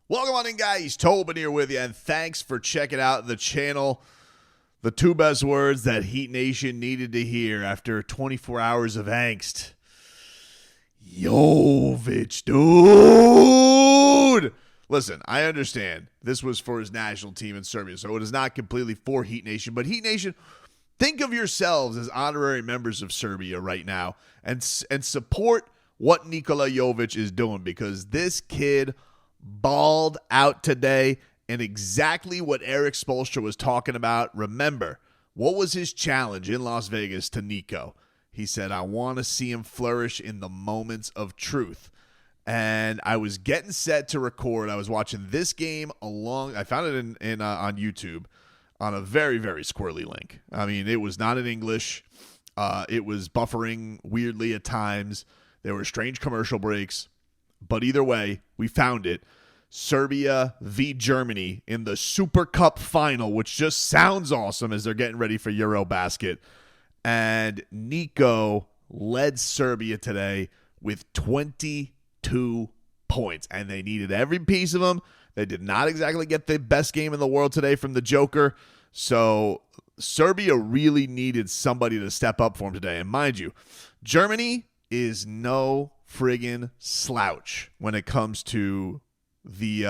Welcome on in, guys. Tobin here with you, and thanks for checking out the channel. The two best words that Heat Nation needed to hear after 24 hours of angst. Jovic, dude! Listen, I understand this was for his national team in Serbia, so it is not completely for Heat Nation. But Heat Nation, think of yourselves as honorary members of Serbia right now and support what Nikola Jović is doing, because this kid balled out today, and exactly what Erik Spoelstra was talking about. Remember, what was his challenge in Las Vegas to Nico? He said, I want to see him flourish in the moments of truth. And I was getting set to record. I was watching this game I found it on YouTube on a very, very squirrely link. I mean, it was not in English. It was buffering weirdly at times. There were strange commercial breaks. But either way, we found it. Serbia v. Germany in the Supercup Final, which just sounds awesome as they're getting ready for Eurobasket. And Nico led Serbia today with 22 points. And they needed every piece of them. They did not exactly get the best game in the world today from the Joker. So Serbia really needed somebody to step up for him today. And mind you, Germany is no friggin' slouch when it comes to the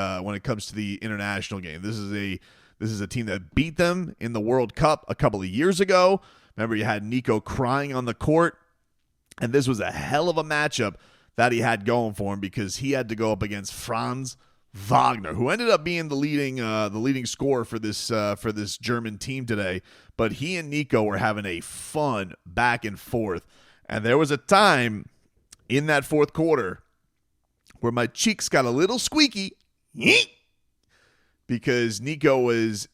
international game. This is a team that beat them in the World Cup a couple of years ago. Remember, you had Nico crying on the court, and this was a hell of a matchup that he had going for him, because he had to go up against Franz Wagner, who ended up being the leading scorer for this German team today. But he and Nico were having a fun back and forth, and there was a time in that fourth quarter where my cheeks got a little squeaky because Nico was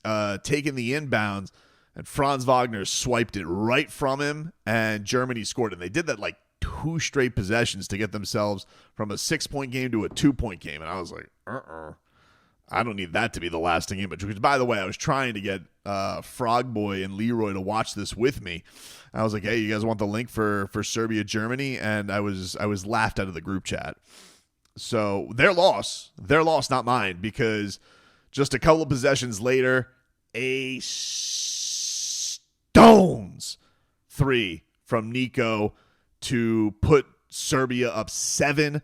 taking the inbounds, and Franz Wagner swiped it right from him, and Germany scored. And they did that like 2 straight possessions to get themselves from a 6-point game to a 2-point game. And I was like, I don't need that to be the lasting image. Which, by the way, I was trying to get Frog Boy and Leroy to watch this with me. I was like, hey, you guys want the link for Serbia, Germany? And I was laughed out of the group chat. So their loss, not mine, because just a couple of possessions later, a stones 3 from Nico to put Serbia up 7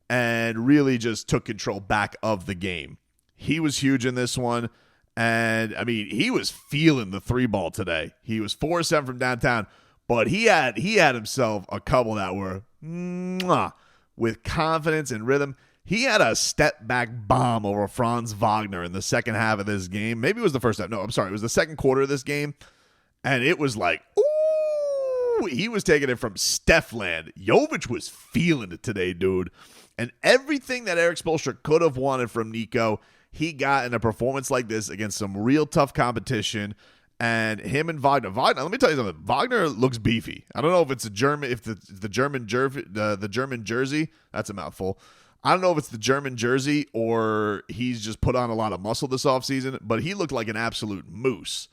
and really just took control back of the game. He was huge in this one. And, I mean, he was feeling the 3-ball today. He was 4-7 from downtown. But he had himself a couple that were with confidence and rhythm. He had a step-back bomb over Franz Wagner in the second half of this game. Maybe it was the first half. No, I'm sorry. It was the second quarter of this game. And it was like, ooh, he was taking it from Steph land. Jovic was feeling it today, dude. And everything that Erik Spoelstra could have wanted from Nico, he got in a performance like this against some real tough competition. And him and Wagner, let me tell you something. Wagner looks beefy. I don't know if it's the German jersey. That's a mouthful. I don't know if it's the German jersey or he's just put on a lot of muscle this offseason, but he looked like an absolute moose.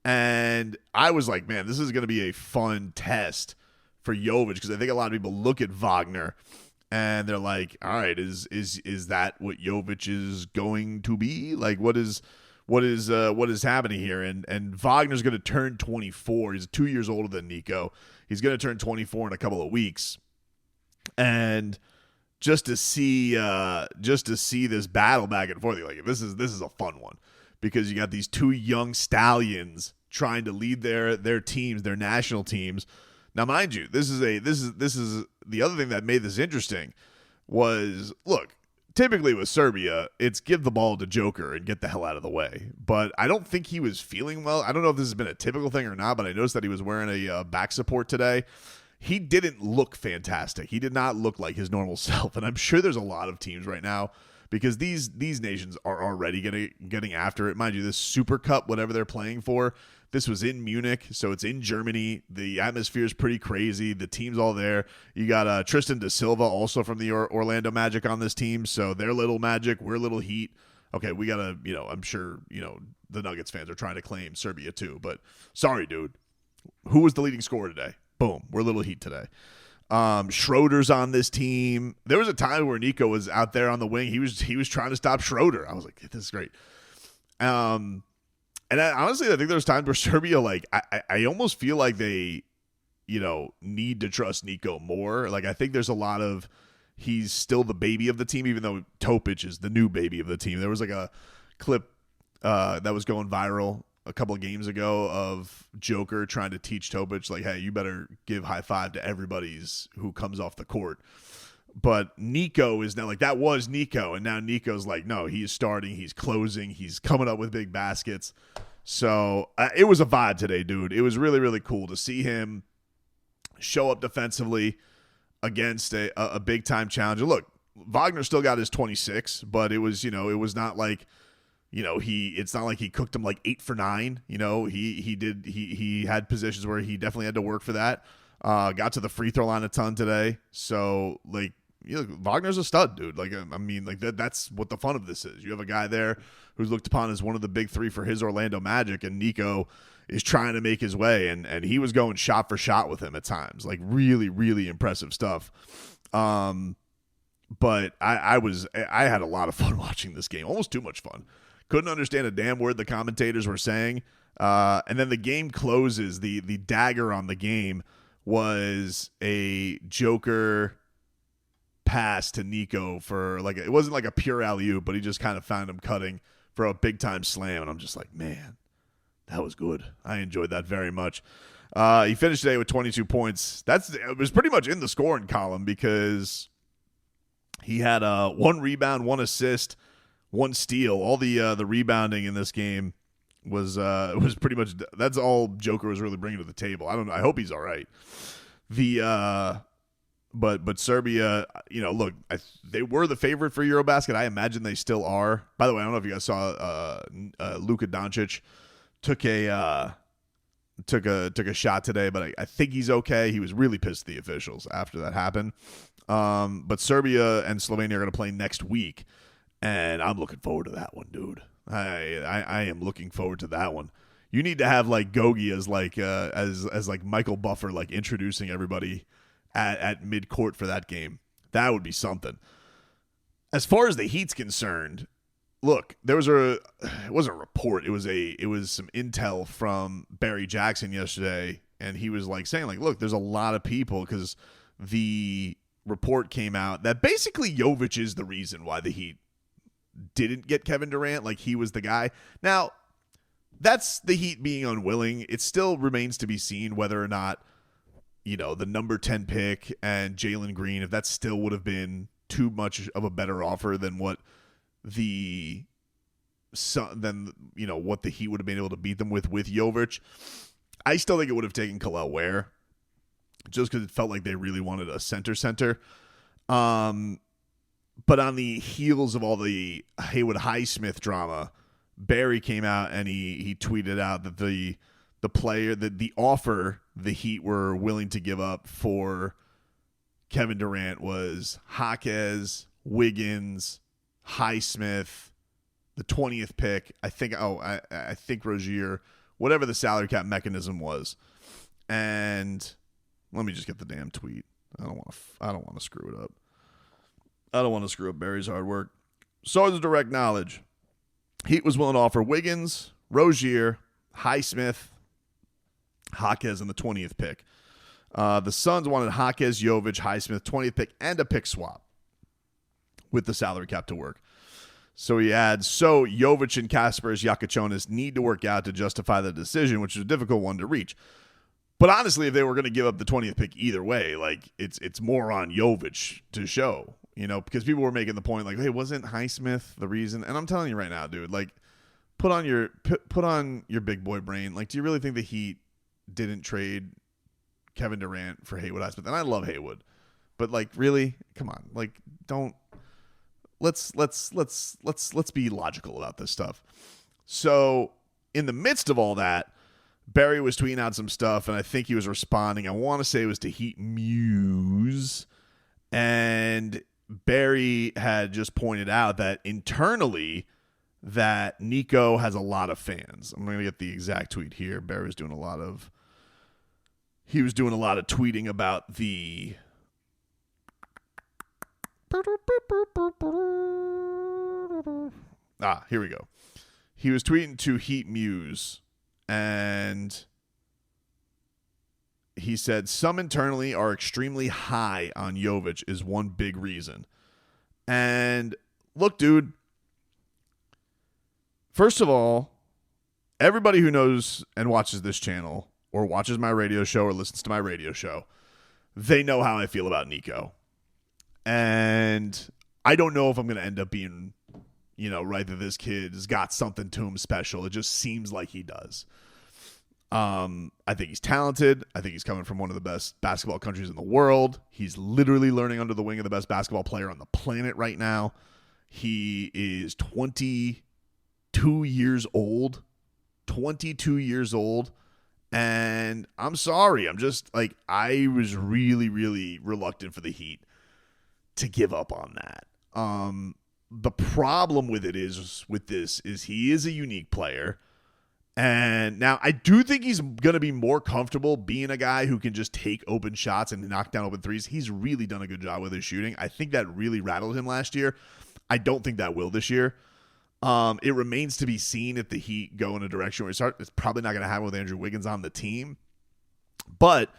And I was like, man, this is going to be a fun test for Jovic, because I think a lot of people look at Wagner and they're like, all right, is that what Jovic is going to be? Like, what is happening here? And Wagner's going to turn 24. He's 2 years older than Nico. He's going to turn 24 in a couple of weeks. And just to see this battle back and forth, like, this is a fun one, because you got these 2 young stallions trying to lead their teams, their national teams. Now, mind you, this is the other thing that made this interesting was, look, typically with Serbia, it's give the ball to Joker and get the hell out of the way. But I don't think he was feeling well. I don't know if this has been a typical thing or not, but I noticed that he was wearing a back support today. He didn't look fantastic. He did not look like his normal self. And I'm sure there's a lot of teams right now, because these nations are already getting after it. Mind you, this Super Cup, whatever they're playing for, this was in Munich, so it's in Germany. The atmosphere is pretty crazy. The team's all there. You got Tristan da Silva, also from the Orlando Magic, on this team, so they're little Magic, we're little Heat. Okay, we got to, I'm sure, the Nuggets fans are trying to claim Serbia too, but sorry, dude. Who was the leading scorer today? Boom, we're little Heat today. Schroeder's on this team. There was a time where Nico was out there on the wing. He was trying to stop Schroeder. I was like, this is great. And honestly, I think there's times where Serbia, like, I almost feel like they, need to trust Nico more. Like, I think there's a lot of, he's still the baby of the team, even though Topic is the new baby of the team. There was like a clip that was going viral a couple of games ago of Joker trying to teach Topic, like, hey, you better give high five to everybody's who comes off the court. But Nico is now, like, that was Nico, and now Nico's like, no, he is starting, he's closing, he's coming up with big baskets. So it was a vibe today, dude. It was really, really cool to see him show up defensively against a big-time challenger. Look, Wagner still got his 26, but it was, it was not like, it's not like he cooked him like 8 for 9. He had positions where he definitely had to work for that. Got to the free throw line a ton today. So, like, Wagner's a stud, dude. Like, I mean, like, that's what the fun of this is. You have a guy there who's looked upon as one of the big three for his Orlando Magic, and Nico is trying to make his way, and he was going shot for shot with him at times. Like, really, really impressive stuff. But I had a lot of fun watching this game. Almost too much fun. Couldn't understand a damn word the commentators were saying. And then the game closes. The dagger on the game was a Joker pass to Nico for, like, it wasn't like a pure alley-oop, but he just kind of found him cutting for a big-time slam. And I'm just like, man, that was good. I enjoyed that very much. He finished today with 22 points. It was pretty much in the scoring column because he had 1 rebound, 1 assist, 1 steal. All the rebounding in this game was pretty much, that's all Joker was really bringing to the table. I don't know. I hope he's all right. But Serbia, look, they were the favorite for Eurobasket. I imagine they still are. By the way, I don't know if you guys saw Luka Doncic took a shot today, but I think he's okay. He was really pissed at the officials after that happened. But Serbia and Slovenia are going to play next week. And I'm looking forward to that one, dude. I am looking forward to that one. You need to have, like, Gogi as like as like Michael Buffer, like, introducing everybody at mid-court for that game. That would be something. As far as the Heat's concerned, look, it wasn't a report. It was some intel from Barry Jackson yesterday, and he was like saying, like, look, there's a lot of people, because the report came out that basically Jovic is the reason why the Heat didn't get Kevin Durant. Like, he was the guy. Now, that's the Heat being unwilling. It still remains to be seen whether or not, the number 10 pick and Jalen Green, if that still would have been too much of a better offer than what what the Heat would have been able to beat them with Jovic. I still think it would have taken Khalil Ware, just because it felt like they really wanted a center. But on the heels of all the Haywood Highsmith drama, Barry came out and he tweeted out that the offer the Heat were willing to give up for Kevin Durant was Jaquez, Wiggins, Highsmith, the 20th pick. I think Rozier, whatever the salary cap mechanism was. And let me just get the damn tweet. I don't want to screw it up. I don't want to screw up Barry's hard work. So is direct knowledge. Heat was willing to offer Wiggins, Rozier, Highsmith, Jaquez, and the 20th pick. The Suns wanted Jaquez, Jovic, Highsmith, 20th pick, and a pick swap with the salary cap to work. So he adds, Jovic and Kasparas Yakachonis need to work out to justify the decision, which is a difficult one to reach. But honestly, if they were going to give up the 20th pick either way, like, it's more on Jovic to show, because people were making the point, like, hey, wasn't Highsmith the reason? And I'm telling you right now, dude, like, put on your big boy brain. Like, do you really think the Heat didn't trade Kevin Durant for Haywood Highsmith? And I love Haywood, but, like, really, come on, like, don't. Let's be logical about this stuff. So in the midst of all that, Barry was tweeting out some stuff, and I think he was responding. I want to say it was to Heat Muse, and Barry had just pointed out that internally that Nico has a lot of fans. I'm going to get the exact tweet here. Barry was doing a lot of tweeting about the Here we go. He was tweeting to Heat Muse, and he said, some internally are extremely high on Jovic is one big reason. And look, dude, first of all, everybody who knows and watches this channel or watches my radio show or listens to my radio show, they know how I feel about Nico. And I don't know if I'm going to end up being, right, that this kid has got something to him special. It just seems like he does. I think he's talented. I think he's coming from one of the best basketball countries in the world. He's literally learning under the wing of the best basketball player on the planet right now. He is 22 years old. 22 years old. And I'm sorry. I'm just like, I was really, really reluctant for the Heat to give up on that. The problem with it is he is a unique player. And now I do think he's going to be more comfortable being a guy who can just take open shots and knock down open threes. He's really done a good job with his shooting. I think that really rattled him last year. I don't think that will this year. It remains to be seen if the Heat go in a direction where it's probably not going to happen with Andrew Wiggins on the team. But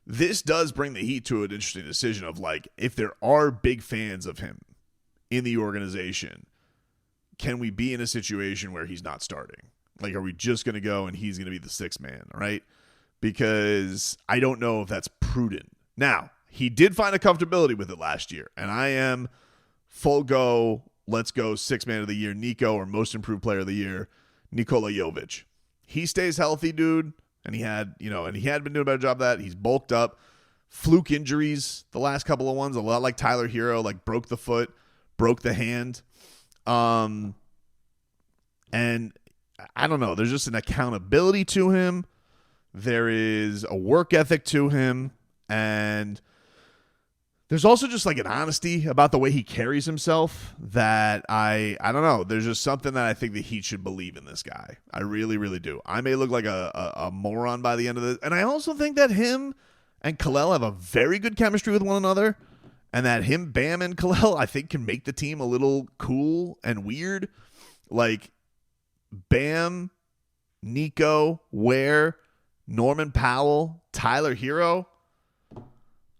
this does bring the Heat to an interesting decision of, like, if there are big fans of him in the organization, can we be in a situation where he's not starting? Like, are we just going to go and he's going to be the sixth man, right? Because I don't know if that's prudent. Now, he did find a comfortability with it last year, and I am full go, let's go sixth man of the year, Nico, or most improved player of the year, Nikola Jović. He stays healthy, dude, and he had been doing a better job of that. He's bulked up. Fluke injuries, the last couple of ones, a lot like Tyler Hero, like broke the foot, broke the hand. And I don't know. There's just an accountability to him. There is a work ethic to him. And there's also just like an honesty about the way he carries himself that I don't know. There's just something that I think the Heat should believe in this guy. I really, really do. I may look like a moron by the end of this. And I also think that him and Kalel have a very good chemistry with one another. And that him, Bam, and Kalel, I think can make the team a little cool and weird. Like, Bam, Nico, Ware, Norman Powell, Tyler Hero.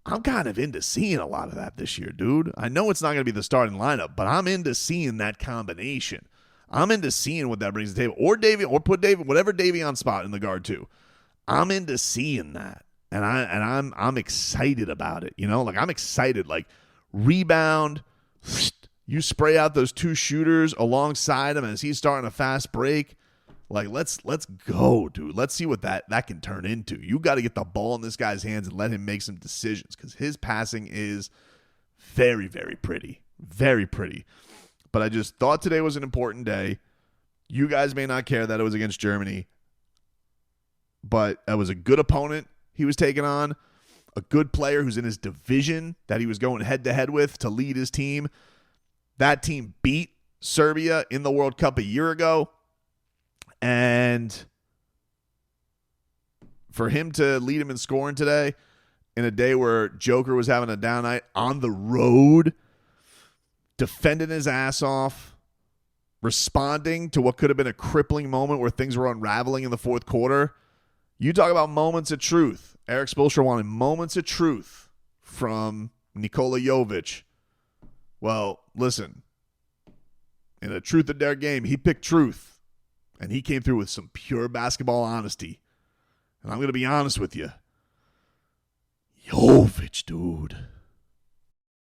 I'm kind of into seeing a lot of that this year, dude. I know it's not going to be the starting lineup, but I'm into seeing that combination. I'm into seeing what that brings to the table. Or put whatever Davion spot in the guard too. I'm into seeing that. And I'm excited about it. Like, I'm excited. Like, rebound, you spray out those two shooters alongside him as he's starting a fast break. Like, let's go, dude. Let's see what that can turn into. You got to get the ball in this guy's hands and let him make some decisions because his passing is very, very pretty. Very pretty. But I just thought today was an important day. You guys may not care that it was against Germany, but it was a good opponent he was taking on, a good player who's in his division that he was going head-to-head with to lead his team. That team beat Serbia in the World Cup a year ago. And for him to lead him in scoring today in a day where Joker was having a down night on the road, defending his ass off, responding to what could have been a crippling moment where things were unraveling in the fourth quarter. You talk about moments of truth. Erik Spoelstra wanted moments of truth from Nikola Jović. Well, listen, in a truth or dare game, he picked truth, and he came through with some pure basketball honesty. And I'm going to be honest with you. Jović, dude.